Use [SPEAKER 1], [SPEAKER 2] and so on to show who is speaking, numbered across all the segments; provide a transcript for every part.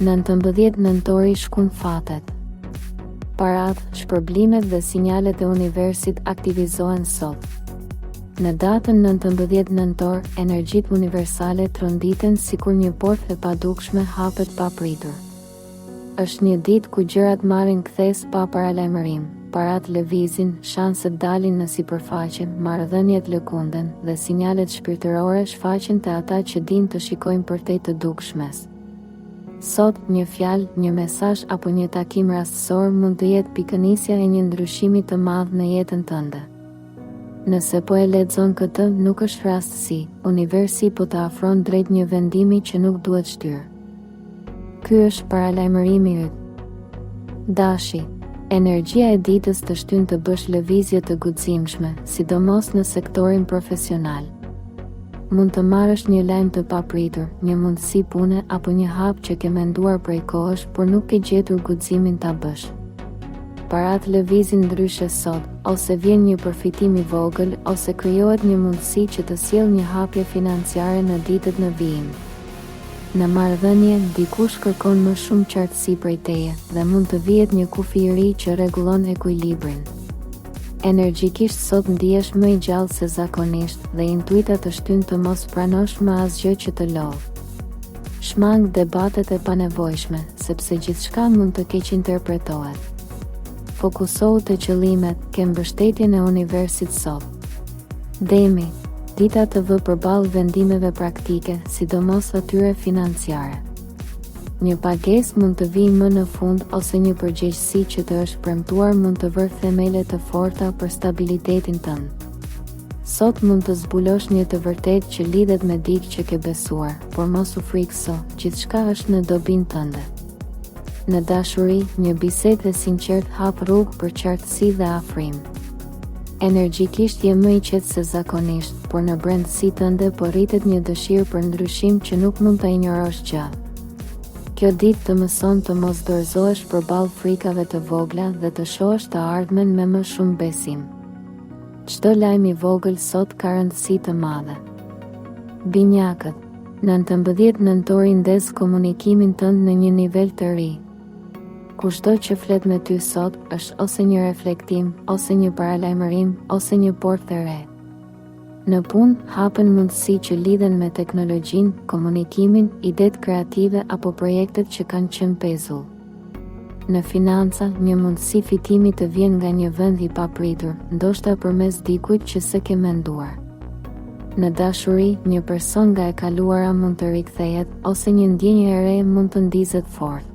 [SPEAKER 1] 19 nëntori shkun fatet. Parat, shpërblimet dhe sinjalet e universit aktivizohen sot. Në datën 19 nëntor, energjit universale tronditen sikur një portë e padukshme hapet pa pritur. Është një ditë ku gjërat marrin kthes pa paralajmërim, parat lëvizin, shanset dalin në sipërfaqe, marrëdhëniet lëkunden dhe sinjalet shpirtërore shfaqen te ata që dinë të shikojnë përtej të dukshmes. Sot, një fjalë, një mesazh apo një takim rastësor mund të jetë pikënisja e një ndryshimi të madh në jetën tënde. Nëse po e lexon këtë, nuk është rastësi, universi po të afron drejt një vendimi që nuk duhet shtyrë. Ky është paralajmërimi yt. Dashi, energjia e ditës të shtyn të bësh lëvizje të guximshme, sidomos në sektorin profesional. Mund të marrësh një lajm të papritur, një mundësi pune apo një hap që ke menduar prej kohësh, por nuk ke gjetur guximin ta bësh. Parat lëvizin ndryshe sot, ose vjen një përfitim i vogël, ose krijohet një mundësi që të sjellë një hapje financiare në ditët në vijim. Në marrëdhënie, dikush kërkon më shumë qartësi prej teje dhe mund të vihet një kufi i ri që rregullon ekuilibrin. Energjikisht sot ndihesh më i gjallë se zakonisht dhe intuita të shtyn të mos pranosh më asgjë që të lodh. Shmang debatet e panevojshme, sepse gjithçka mund të keqinterpretohet. Fokusohu te qëllimet, ke mbështetjen e universit sot. Demi, dita të vë përballë vendimeve praktike, sidomos atyre financiare. Një pagesë mund të vijë më në fund ose një përgjegjësi që të është premtuar mund të vërë themele të forta për stabilitetin tënd. Sot mund të zbulosh një të vërtetë që lidhet me dikë që ke besuar, por mos u frikëso, gjithçka është në dobinë tënde. Në dashuri, një bisedë e sinqert hap rrugë për qartësi dhe afrim. Energjikisht je më i qetë se zakonisht, por në brendësi tënde po rritet një dëshirë për ndryshim që nuk mund ta injorosh gjatë. Kjo ditë të mëson të mos dorëzohesh përballë frikave të vogla dhe të shohësh të ardhmen me më shumë besim. Çdo lajm i vogël sot ka rëndësi të madhe. Binjakët, 19 nëntori ndez komunikimin tënd në një nivel të ri. Kushdo që flet me ty sot është ose një reflektim, ose një paralajmërim, ose një portë e re. Në punë, hapen mundësi që lidhen me teknologjinë, komunikimin, idetë kreative apo projektet që kanë qenë pezull. Në financa, një mundësi fitimi të vjen nga një vend i papritur, ndoshta përmes dikujt që s'e ke menduar. Në dashuri, një person nga e kaluara mund të rikthehet, ose një ndjenjë e re mund të ndizet fort.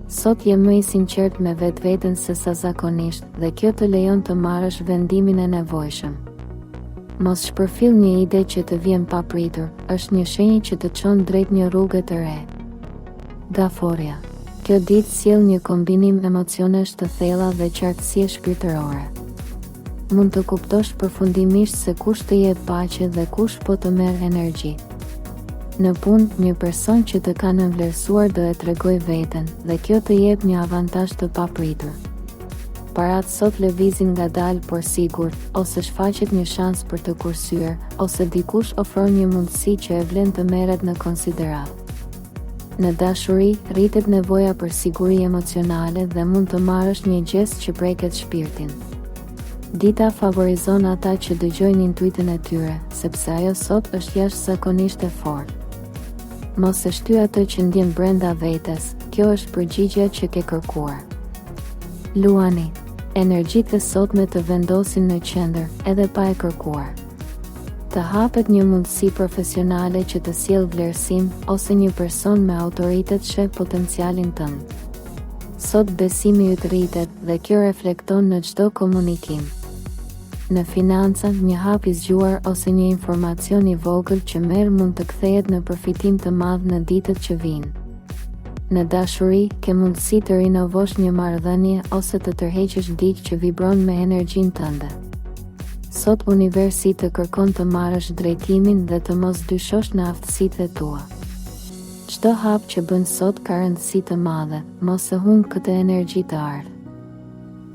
[SPEAKER 1] Sot je më i sinqert me vetveten se sa zakonisht, dhe kjo të lejon të marrësh vendimin e nevojshëm. Mos shpërfill një ide që të vjen papritur, është një shenjë që të çon drejt një rruge të re. Gaforia. Kjo ditë sjell një kombinim emocionesh të thella dhe qartësie shpirtërore. Mund të kuptosh përfundimisht se kush të jep paqe dhe kush po të merr energji. Në punë, një person që të ka nënvlerësuar do e tregoj veten dhe kjo të jep një avantazh të papritur. Parat sot lëvizin ngadalë por sigurt, ose shfaqet një shans për të kursyer, ose dikush ofron një mundësi që e vlen të merret në konsiderat. Në dashuri, rritet nevoja për siguri emocionale dhe mund të marrësh një gjest që preket shpirtin. Dita favorizon ata që dëgjojnë intuitën e tyre, sepse ajo sot është jashtëzakonisht e fortë. Mos e shty atë që ndjen brenda vetes, kjo është përgjigjja që ke kërkuar. Luani, energjitë e sotme të vendosin në qendër, edhe pa e kërkuar. Të hapet një mundësi profesionale që të sjellë vlerësim, ose një person me autoritet sheh potencialin tënd. Sot besimi yt rritet dhe kjo reflekton në çdo komunikim. Në financa, një hap i zgjuar ose një informacion i vogël që merr mund të kthehet në përfitim të madh në ditët që vijnë. Në dashuri, ke mundësi të rinovosh një marrëdhënie ose të tërheqësh dikë që vibron me energjinë tënde. Sot universi të kërkon të marrësh drejtimin dhe të mos dyshosh në aftësitë e tua. Çdo hap që bën sot ka rëndësi të madhe, mos e humb këtë energji të ardhmë.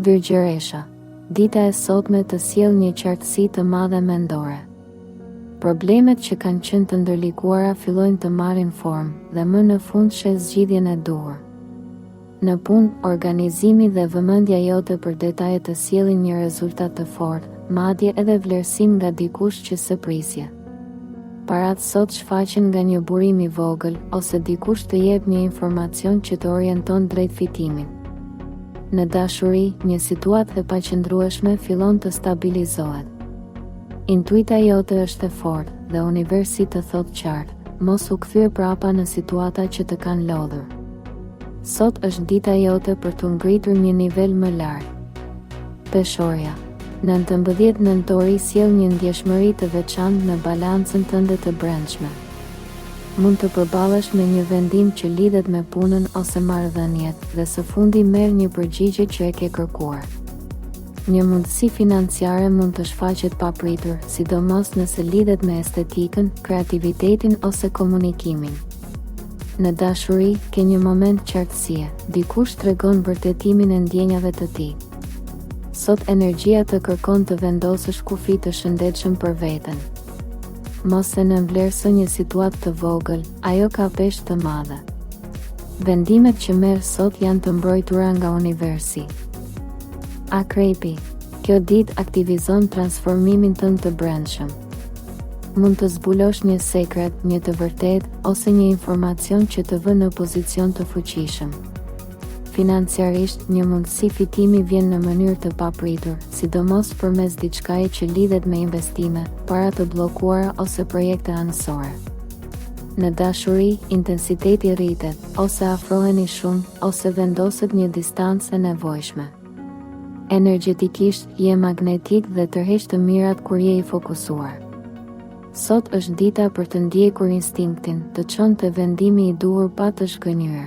[SPEAKER 1] Virgjëresha, dita e sotme të sjell një qartësi të madhe mendore. Problemet që kanë qenë të ndërlikuara fillojnë të marrin formë dhe më në fund shes zgjidhjen e duhur. Në punë, organizimi dhe vëmendja jote për detajet të sjellin një rezultat të fortë, madje edhe vlerësim nga dikush që s'e prisje. Parat sot shfaqen nga një burim i vogël ose dikush të jep një informacion që të orienton drejt fitimit. Në dashuri, një situatë e paqëndrueshme fillon të stabilizohet. Intuita jote është e fortë dhe universi të thot qartë, mos u kthye prapa në situata që të kanë lodhur. Sot është dita jote për të ngritur një nivel më lart. Peshorja. 19 nëntori sjell një ndjeshmëri të veçantë në balancën tënde të brendshme. Mund të përballesh me një vendim që lidhet me punën ose marrëdhëniet dhe së fundi merr një përgjigje që e ke kërkuar. Një mundësi financiare mund të shfaqet papritur, sidomos nëse lidhet me estetikën, kreativitetin ose komunikimin. Në dashuri, ke një moment qartësie, dikush tregon vërtetimin e ndjenjave të tij. Sot energjia të kërkon të vendosësh kufi të shëndetshëm për veten. Mos e nënvlerëso një situatë të vogël, ajo ka peshë të madhe. Vendimet që merr sot janë të mbrojtura nga universi. Akrepi. Kjo ditë aktivizon transformimin tënd të brendshëm. Mund të zbulosh një sekret, një të vërtetë ose një informacion që të vë në pozicion të fuqishëm. Financiarisht, një mundësi fitimi vjen në mënyrë të papritur, sidomos përmes diçkaje që lidhet me investime, para të bllokuara ose projekte anësore. Në dashuri, intensiteti rritet, ose afroheni shumë, ose vendoset një distancë e nevojshme. Energjetikisht, je magnetik dhe tërheq të mirat kur je i fokusuar. Sot është dita për të ndjekur instinktin, të çon te vendimi i duhur pa të shkënjyer.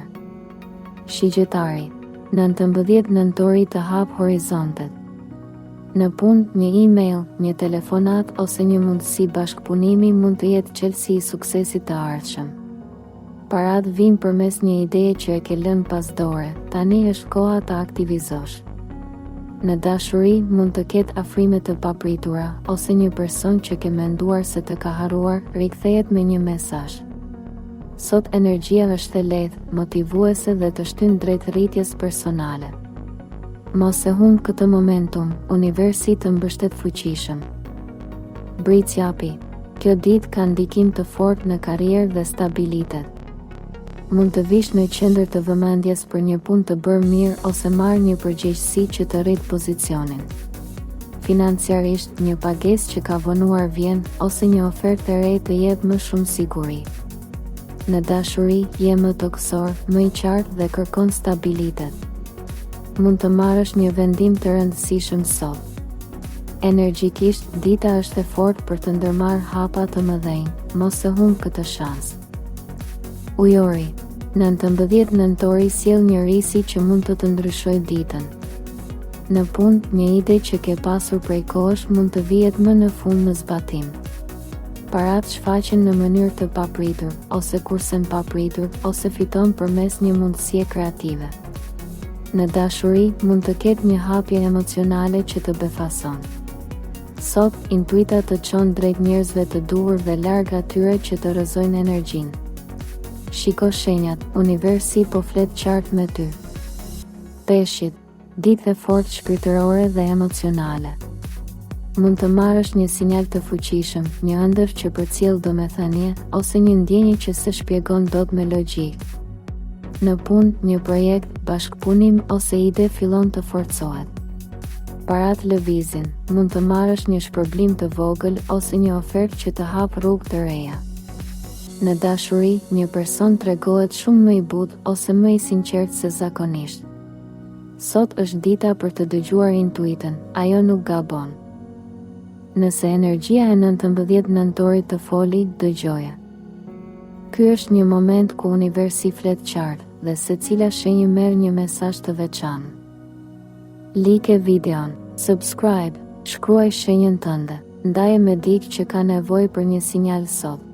[SPEAKER 1] Shigjetari. 19 nëntori të hap horizontet. Në punë, një email, një telefonat ose një mundësi bashkëpunimi mund të jetë çelësi i suksesit të ardhshëm. Parat vijnë përmes një ideje që e ke lënë pas dore, tani është koha ta aktivizosh. Në dashuri mund të ketë afrime të papritura ose një person që ke menduar se të ka harruar rikthehet me një mesazh. Sot energjia është e lehtë, motivuese dhe të shtyn drejt rritjes personale. Mos e humb këtë momentum, universi të mbështet fuqishëm. Britsjapi. Kjo ditë ka ndikim të fortë në karrierë dhe stabilitet. Mund të vish në qendër të vëmendjes për një punë të bërë mirë ose marrë një përgjegjësi që të rrit pozicionin. Financiarisht, një pagesë që ka vonuar vjen ose një ofertë e re të jep më shumë siguri. Në dashuri, je më toksor, më i qartë dhe kërkon stabilitet. Mund të marrësh një vendim të rëndësishëm sot. Energjikisht, dita është e fortë për të ndërmarrë hapa të mëdhenj, mos e humb këtë shans. Ujori. 19 nëntori sjell një risi që mund të ndryshojë ditën. Në punë, një ide që ke pasur prej kohësh mund të vihet më në fund në zbatim. Parat shfaqen në mënyrë të papritur, ose kurse në papritur, ose fiton përmes një mundësie kreative. Në dashuri, mund të ketë një hapje emocionale që të befason. Sot, intuita të çon drejt njerëzve të duhur dhe larg atyre që të rrëzojnë energjinë. Shiko shenjat, universi po flet qartë me ty. Peshqit. Ditë e fortë shpirtërore dhe emocionale. Mund të marrësh një sinjal të fuqishëm, një ëndër që përcjell domethënie ose një ndjenjë që s'e shpjegon dot me logjik. Në punë, një projekt, bashkëpunim ose ide fillon të forcohet. Parat lëvizin, mund të marrësh një shpërblim të vogël ose një ofertë që të hap rrugë të reja. Në dashuri, një person tregohet shumë më i butë ose më i sinqert se zakonisht. Sot është dita për të dëgjuar intuitën, ajo nuk gabon. Nëse energjia e 19 nëntorit të foli, dëgjoje. Ky është një moment ku universi flet qartë dhe secila shenjë merr një mesazh të veçantë. Like videon, subscribe, shkruaj shenjën tënde, ndaje me dikë që ka nevojë për një sinjal sot.